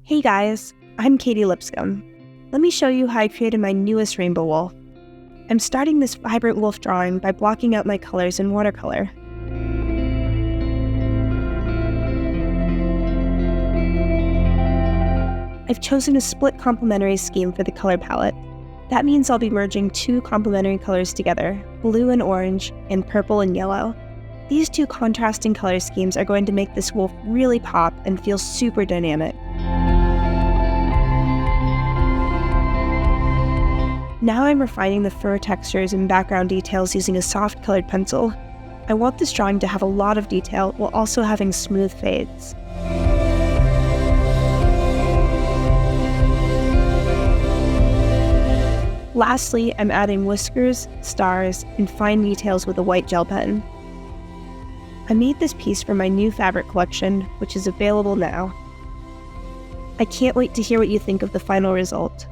Hey guys, I'm Katy Lipscomb. Let me show you how I created my newest rainbow wolf. I'm starting this vibrant wolf drawing by blocking out my colors in watercolor. I've chosen a split-complementary scheme for the color palette. That means I'll be merging two complementary colors together, blue and orange, and purple and yellow. These two contrasting color schemes are going to make this wolf really pop and feel super dynamic. Now I'm refining the fur textures and background details using a soft colored pencil. I want this drawing to have a lot of detail while also having smooth fades. Lastly, I'm adding whiskers, stars, and fine details with a white gel pen. I made this piece for my new fabric collection, which is available now. I can't wait to hear what you think of the final result.